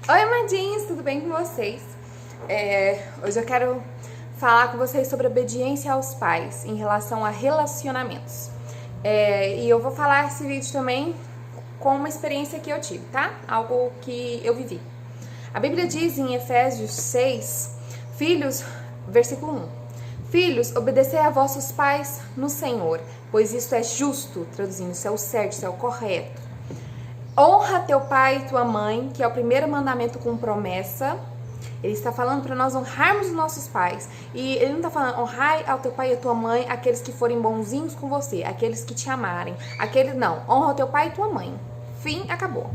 Oi, amadinhos, tudo bem com vocês? Hoje eu quero falar com vocês sobre obediência aos pais em relação a relacionamentos. E eu vou falar esse vídeo também com uma experiência que eu tive, tá? Algo que eu vivi. A Bíblia diz em Efésios 6, filhos, versículo 1: Filhos, obedecei a vossos pais no Senhor, pois isso é justo, traduzindo, isso é o certo, isso é o correto. Honra teu pai e tua mãe, que é o primeiro mandamento com promessa. Ele está falando para nós honrarmos os nossos pais. E ele não está falando honrai ao teu pai e a tua mãe, aqueles que forem bonzinhos com você, aqueles que te amarem. Não, honra o teu pai e tua mãe. Fim, acabou.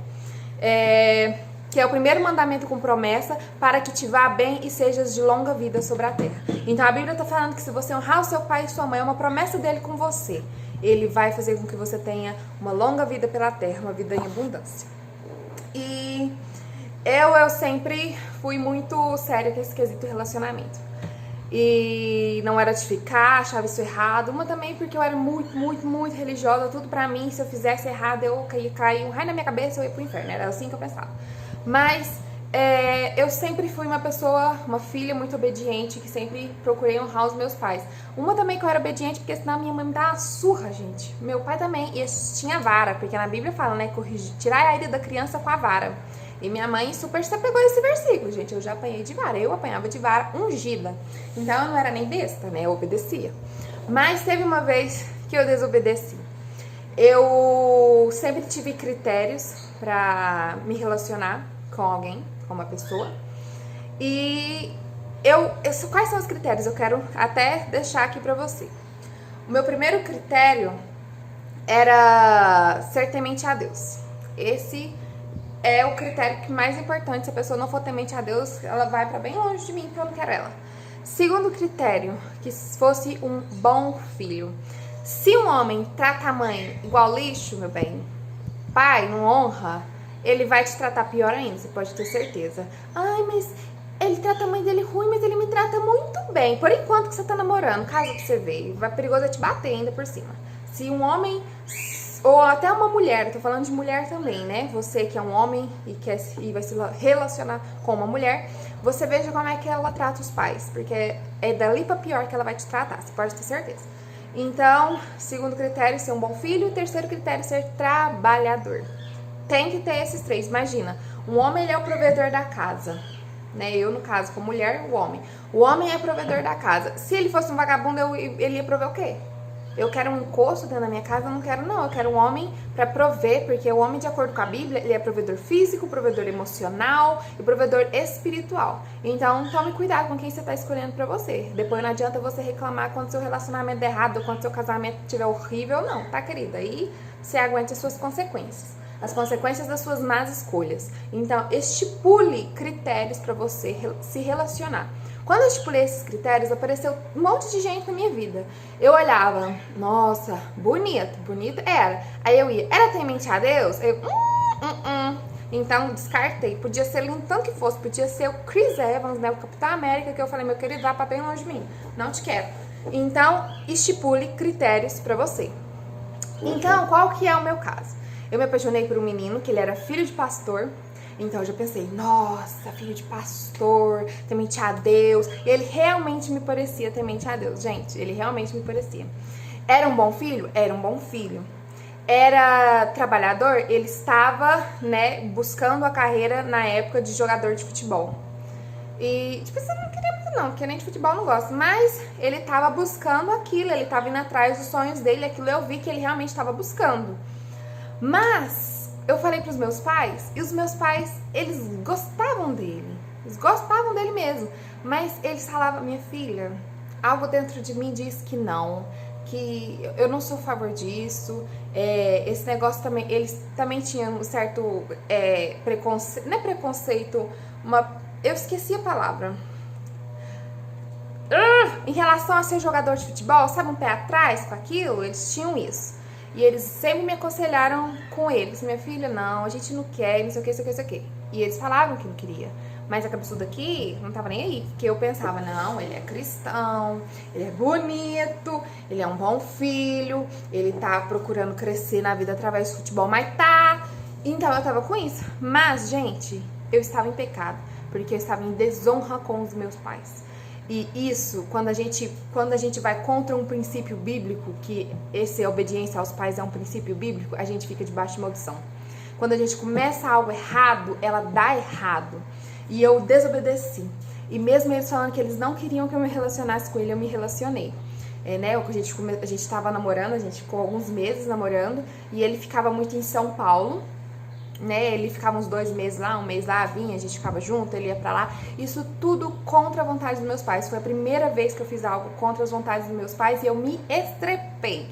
Que é o primeiro mandamento com promessa, para que te vá bem e sejas de longa vida sobre a terra. Então a Bíblia está falando que se você honrar o seu pai e sua mãe, é uma promessa dele com você. Ele vai fazer com que você tenha uma longa vida pela terra, uma vida em abundância. E eu sempre fui muito séria com esse quesito relacionamento. E não era de ficar, achava isso errado. Uma também porque eu era muito religiosa. Tudo pra mim, se eu fizesse errado, eu ia cair um raio na minha cabeça, eu ia pro inferno. Era assim que eu pensava. Mas eu sempre fui uma pessoa, uma filha muito obediente, que sempre procurei honrar os meus pais. Uma também que eu era obediente, porque senão minha mãe me dava uma surra, gente. Meu pai também, e tinha vara, porque na Bíblia fala, né, tirar a ira da criança com a vara. E minha mãe super se pegou esse versículo, gente. Eu já apanhei de vara, eu apanhava de vara ungida. Então eu não era nem besta, né, eu obedecia. Mas teve uma vez que eu desobedeci. Eu sempre tive critérios pra me relacionar com alguém, com uma pessoa. E quais são os critérios? Eu quero até deixar aqui pra você. O meu primeiro critério era ser temente a Deus. Esse é o critério que mais importante. Se a pessoa não for temente a Deus, ela vai pra bem longe de mim, porque eu não quero ela. Segundo critério, que fosse um bom filho. Se um homem trata a mãe igual lixo, meu bem, pai, não honra, ele vai te tratar pior ainda, você pode ter certeza. Ai, mas ele trata a mãe dele ruim, mas ele me trata muito bem. Por enquanto que você tá namorando, caso que você veio, vai perigoso te bater ainda por cima. Se um homem, ou até uma mulher, eu tô falando de mulher também, né? Você que é um homem e vai se relacionar com uma mulher, você veja como é que ela trata os pais, porque é dali pra pior que ela vai te tratar, você pode ter certeza. Então, segundo critério, ser um bom filho. Terceiro critério, ser trabalhador. Tem que ter esses três. Imagina, um homem ele é o provedor da casa, né? Eu, no caso, como mulher, o homem. O homem é provedor da casa. Se ele fosse um vagabundo, ele ia prover o quê? Eu quero um encosto dentro da minha casa? Eu não quero, não. Eu quero um homem para prover, porque o homem, de acordo com a Bíblia, ele é provedor físico, provedor emocional e provedor espiritual. Então, tome cuidado com quem você está escolhendo para você. Depois não adianta você reclamar quando seu relacionamento der errado, quando seu casamento estiver horrível, não, tá, querida? Aí você aguente as suas consequências. As consequências das suas más escolhas. Então, estipule critérios para você se relacionar. Quando eu estipulei esses critérios, apareceu um monte de gente na minha vida. Eu olhava, nossa, bonito era. Aí eu ia, era temente a Deus? Então, descartei. Podia ser lindo tanto que fosse, podia ser o Chris Evans, né, o Capitão América, que eu falei, meu querido, vá pra bem longe de mim. Não te quero. Então, estipule critérios pra você. Então, qual que é o meu caso? Eu me apaixonei por um menino, que ele era filho de pastor. Então eu já pensei, nossa, filho de pastor, temente a Deus. E ele realmente me parecia temente a Deus, gente. Ele realmente me parecia. Era um bom filho? Era um bom filho. Era trabalhador? Ele estava, né, buscando a carreira na época de jogador de futebol. E, tipo, você não queria muito não, porque nem de futebol eu não gosto. Mas ele estava buscando aquilo, ele estava indo atrás dos sonhos dele. Aquilo eu vi que ele realmente estava buscando. Mas eu falei pros meus pais, e os meus pais, eles gostavam dele. Eles gostavam dele mesmo. Mas eles falavam, minha filha, algo dentro de mim diz que não, que eu não sou a favor disso. Esse negócio também, eles também tinham um certo preconceito, não é preconceito, eu esqueci a palavra. Em relação a ser jogador de futebol, sabe, um pé atrás com aquilo, eles tinham isso. E eles sempre me aconselharam com eles, minha filha, não, a gente não quer, não sei o que, isso aqui. E eles falavam que não queria. Mas a cabeçuda aqui não tava nem aí, porque eu pensava, não, ele é cristão, ele é bonito, ele é um bom filho, ele tá procurando crescer na vida através do futebol, mas tá. Então eu tava com isso. Mas, gente, eu estava em pecado, porque eu estava em desonra com os meus pais. E isso, quando a gente vai contra um princípio bíblico, que esse obediência aos pais é um princípio bíblico, a gente fica debaixo de maldição. Quando a gente começa algo errado, ela dá errado. E eu desobedeci. E mesmo eles falando que eles não queriam que eu me relacionasse com ele, eu me relacionei. Né? A gente estava namorando, a gente ficou alguns meses namorando, e ele ficava muito em São Paulo. Né, ele ficava uns 2 meses lá, um mês lá, vinha, a gente ficava junto, ele ia pra lá. Isso tudo contra a vontade dos meus pais. Foi a primeira vez que eu fiz algo contra as vontades dos meus pais e eu me estrepei.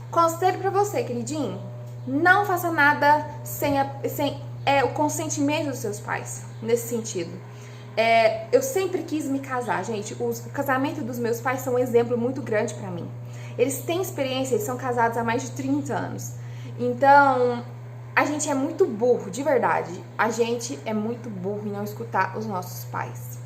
Conselho pra você, queridinho: não faça nada sem o consentimento dos seus pais, nesse sentido. Eu sempre quis me casar, gente. O casamento dos meus pais são um exemplo muito grande pra mim. Eles têm experiência, eles são casados há mais de 30 anos. Então, a gente é muito burro, de verdade. A gente é muito burro em não escutar os nossos pais.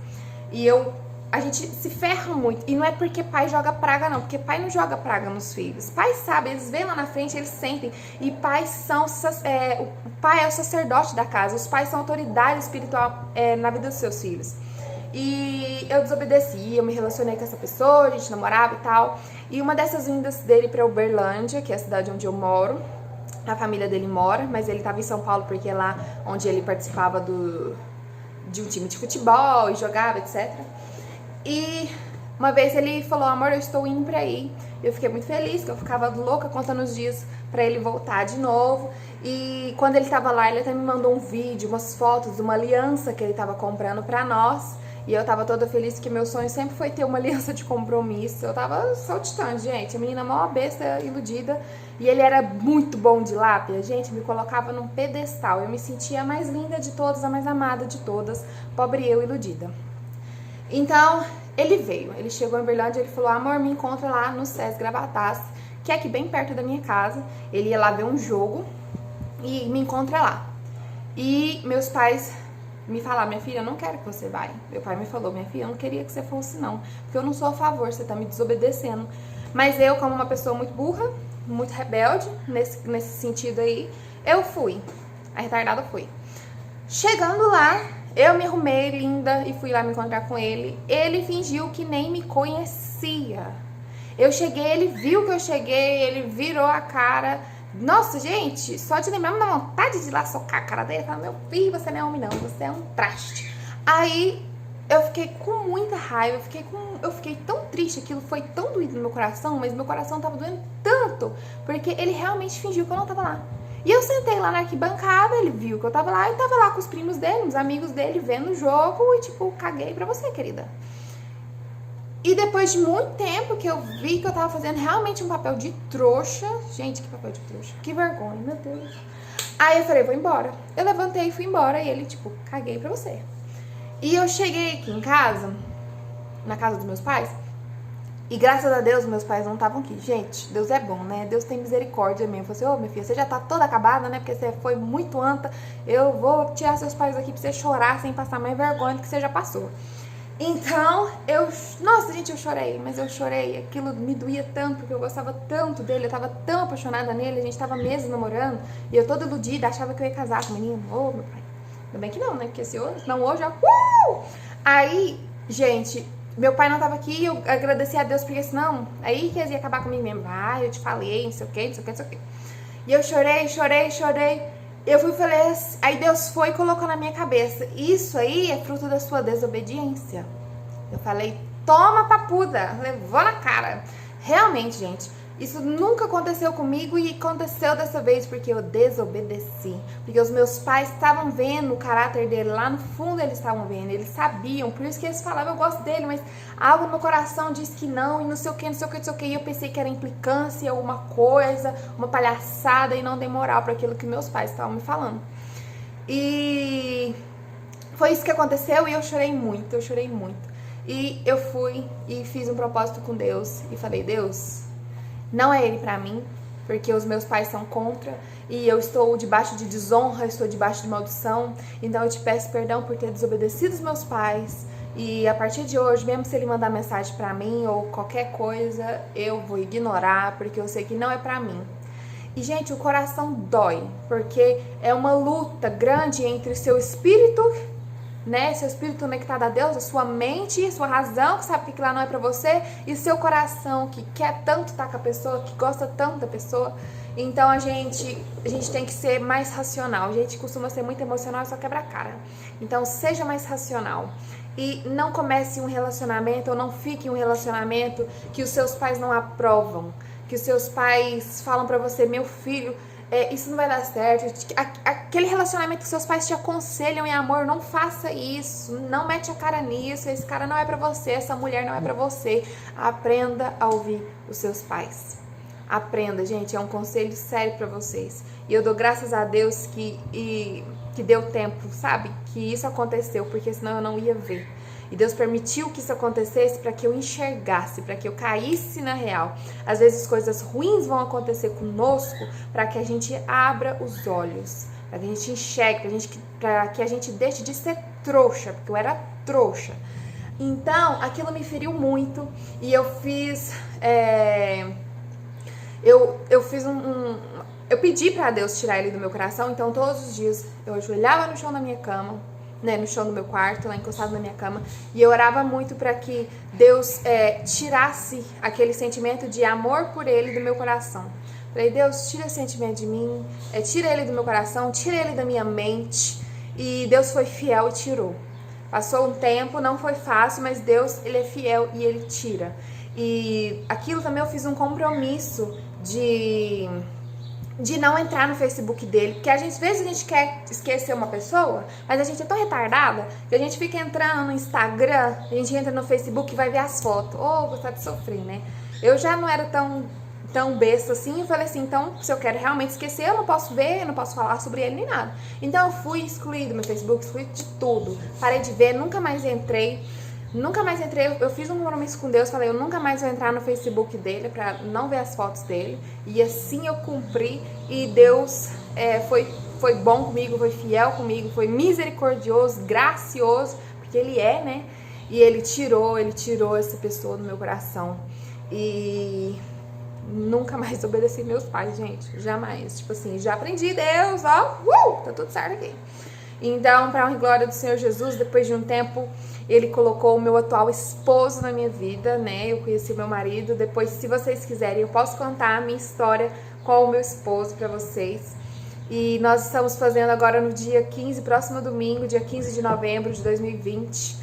A gente se ferra muito. E não é porque pai joga praga, não. Porque pai não joga praga nos filhos. Pais sabem, eles veem lá na frente, eles sentem. E pais são... o pai é o sacerdote da casa. Os pais são autoridade espiritual na vida dos seus filhos. E eu desobedeci, eu me relacionei com essa pessoa, a gente namorava e tal. E uma dessas vindas dele pra Uberlândia, que é a cidade onde eu moro, a família dele mora, mas ele estava em São Paulo porque é lá onde ele participava de um time de futebol e jogava, etc. E uma vez ele falou: amor, eu estou indo pra aí. Eu fiquei muito feliz, que eu ficava louca contando os dias pra ele voltar de novo. E quando ele tava lá, ele até me mandou um vídeo, umas fotos de uma aliança que ele tava comprando pra nós. E eu tava toda feliz, que meu sonho sempre foi ter uma aliança de compromisso. Eu tava saltitando, gente. A menina mó besta, iludida. E ele era muito bom de lápia. Gente, me colocava num pedestal. Eu me sentia a mais linda de todas, a mais amada de todas. Pobre eu, iludida. Então, ele veio. Ele chegou em Uberlândia e ele falou: amor, me encontra lá no SESC Gravatas, que é aqui bem perto da minha casa. Ele ia lá ver um jogo e me encontra lá. E meus pais me falaram: minha filha, eu não quero que você vá. Meu pai me falou: minha filha, eu não queria que você fosse, não. Porque eu não sou a favor, você tá me desobedecendo. Mas eu, como uma pessoa muito burra, muito rebelde, nesse sentido aí, eu fui. A retardada foi. Chegando lá, eu me arrumei linda e fui lá me encontrar com ele. Ele fingiu que nem me conhecia. Eu cheguei, ele viu que eu cheguei, ele virou a cara. Nossa, gente, só de lembrar me dá vontade de ir lá socar a cara dele e falar: meu filho, você não é homem não, você é um traste. Aí eu fiquei com muita raiva, eu fiquei tão triste, aquilo foi tão doído no meu coração, mas meu coração tava doendo tanto, porque ele realmente fingiu que eu não tava lá. E eu sentei lá na arquibancada, ele viu que eu tava lá, e tava lá com os primos dele, os amigos dele, vendo o jogo, e tipo, caguei pra você, querida. E depois de muito tempo que eu vi que eu tava fazendo realmente um papel de trouxa. Gente, que papel de trouxa. Que vergonha, meu Deus. Aí eu falei: vou embora. Eu levantei e fui embora. E ele, tipo, caguei pra você. E eu cheguei aqui em casa, na casa dos meus pais. E graças a Deus, meus pais não estavam aqui. Gente, Deus é bom, né? Deus tem misericórdia mesmo. Eu falei assim: ô, minha filha, você já tá toda acabada, né? Porque você foi muito anta. Eu vou tirar seus pais daqui pra você chorar sem passar mais vergonha do que você já passou. Então, nossa, gente, eu chorei, mas eu chorei, aquilo me doía tanto, porque eu gostava tanto dele, eu tava tão apaixonada nele, a gente tava meses namorando, e eu toda iludida, achava que eu ia casar com o menino. Ô, meu pai, ainda bem que não, né, porque se hoje, não hoje, ó, Aí, gente, meu pai não tava aqui, eu agradeci a Deus, porque senão, aí que eles iam acabar comigo mesmo. Eu te falei, não sei o que, não sei o que, não sei o que. E eu chorei. Eu fui e falei, aí Deus foi e colocou na minha cabeça: isso aí é fruto da sua desobediência. Eu falei: toma papuda, levou na cara. Realmente, gente, isso nunca aconteceu comigo e aconteceu dessa vez porque eu desobedeci. Porque os meus pais estavam vendo o caráter dele, lá no fundo eles estavam vendo, eles sabiam, por isso que eles falavam: eu gosto dele, mas algo no meu coração diz que não, e não sei o que, não sei o que, não sei o que. E eu pensei que era implicância, uma coisa, uma palhaçada, e não dei moral para aquilo que meus pais estavam me falando. E foi isso que aconteceu e eu chorei muito. E eu fui e fiz um propósito com Deus e falei: Deus, não é ele pra mim, porque os meus pais são contra e eu estou debaixo de desonra, estou debaixo de maldição. Então eu te peço perdão por ter desobedecido os meus pais. E a partir de hoje, mesmo se ele mandar mensagem pra mim ou qualquer coisa, eu vou ignorar, porque eu sei que não é pra mim. E, gente, o coração dói, porque é uma luta grande entre o seu espírito né? Seu espírito conectado a Deus, a sua mente, a sua razão, que sabe que aquilo lá não é pra você, e seu coração, que quer tanto estar com a pessoa, que gosta tanto da pessoa. Então a gente tem que ser mais racional. A gente costuma ser muito emocional e só quebra a cara. Então seja mais racional. E não comece um relacionamento ou não fique em um relacionamento que os seus pais não aprovam. Que os seus pais falam pra você, meu filho, isso não vai dar certo. Aquele relacionamento que seus pais te aconselham em amor, não faça isso. Não mete a cara nisso. Esse cara não é pra você, essa mulher não é pra você. Aprenda a ouvir os seus pais. Aprenda, gente, é um conselho sério pra vocês. E eu dou graças a Deus que deu tempo, sabe? Que isso aconteceu, porque senão eu não ia ver. E Deus permitiu que isso acontecesse para que eu enxergasse, para que eu caísse na real. Às vezes coisas ruins vão acontecer conosco para que a gente abra os olhos, para que a gente enxergue, para que a gente deixe de ser trouxa, porque eu era trouxa. Então, aquilo me feriu muito e eu fiz... Eu fiz eu pedi pra Deus tirar ele do meu coração, então todos os dias eu ajoelhava no chão da minha cama, né, no chão do meu quarto, lá encostado na minha cama, e eu orava muito pra que Deus tirasse aquele sentimento de amor por ele do meu coração. Falei, Deus, tira esse sentimento de mim, tira ele do meu coração, tira ele da minha mente, e Deus foi fiel e tirou. Passou um tempo, não foi fácil, mas Deus, ele é fiel e ele tira. E aquilo também eu fiz um compromisso de não entrar no Facebook dele, porque às vezes a gente quer esquecer uma pessoa, mas a gente é tão retardada que a gente fica entrando no Instagram, a gente entra no Facebook e vai ver as fotos. Gostar de sofrer, né? Eu já não era tão besta assim, eu falei assim, então se eu quero realmente esquecer, eu não posso ver, eu não posso falar sobre ele nem nada. Então eu fui excluir do meu Facebook, excluí de tudo, parei de ver, nunca mais entrei, eu fiz um compromisso com Deus, falei, eu nunca mais vou entrar no Facebook dele pra não ver as fotos dele, e assim eu cumpri, e Deus foi bom comigo, foi fiel comigo, foi misericordioso, gracioso, porque ele é, né, e ele tirou essa pessoa do meu coração, e nunca mais obedeci meus pais, gente, jamais, tipo assim, já aprendi, Deus, ó, tá tudo certo aqui. Então, para a honra e glória do Senhor Jesus, depois de um tempo, ele colocou o meu atual esposo na minha vida, né? Eu conheci meu marido. Depois, se vocês quiserem, eu posso contar a minha história com o meu esposo para vocês. E nós estamos fazendo agora no dia 15, próximo domingo, dia 15 de novembro de 2020,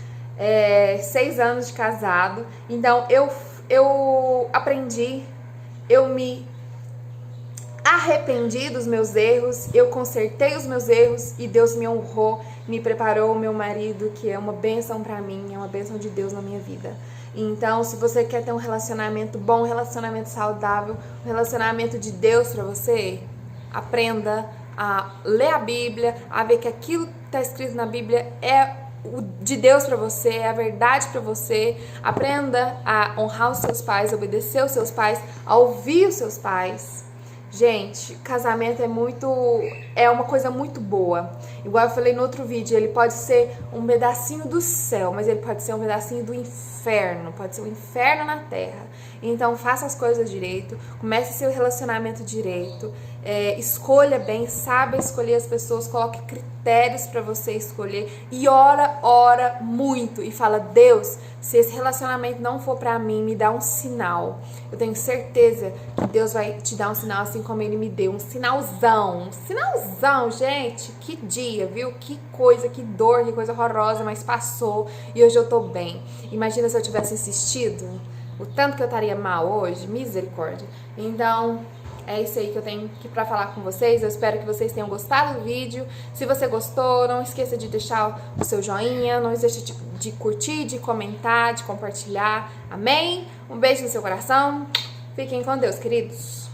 6 anos de casado. Então, eu aprendi, eu me arrependi dos meus erros, eu consertei os meus erros e Deus me honrou, me preparou o meu marido, que é uma bênção pra mim, é uma bênção de Deus na minha vida. Então, se você quer ter um relacionamento bom, um relacionamento saudável, um relacionamento de Deus pra você, aprenda a ler a Bíblia, a ver que aquilo que está escrito na Bíblia é o de Deus pra você, é a verdade pra você. Aprenda a honrar os seus pais, a obedecer os seus pais, a ouvir os seus pais. Gente, casamento é uma coisa muito boa. Igual eu falei no outro vídeo, ele pode ser um pedacinho do céu, mas ele pode ser um pedacinho do inferno, pode ser um inferno na terra. Então faça as coisas direito, comece seu relacionamento direito, escolha bem, saiba escolher as pessoas, coloque critérios para você escolher e ora muito e fala, Deus, se esse relacionamento não for para mim, me dá um sinal. Eu tenho certeza que Deus vai te dar um sinal assim como ele me deu, um sinalzão, gente, que dia, viu? Que coisa, que dor, que coisa horrorosa, mas passou e hoje eu tô bem. Imagina se eu tivesse insistido, o tanto que eu estaria mal hoje, misericórdia. Então, é isso aí que eu tenho pra falar com vocês. Eu espero que vocês tenham gostado do vídeo. Se você gostou, não esqueça de deixar o seu joinha, não esqueça de curtir, de comentar, de compartilhar. Amém? Um beijo no seu coração. Fiquem com Deus, queridos.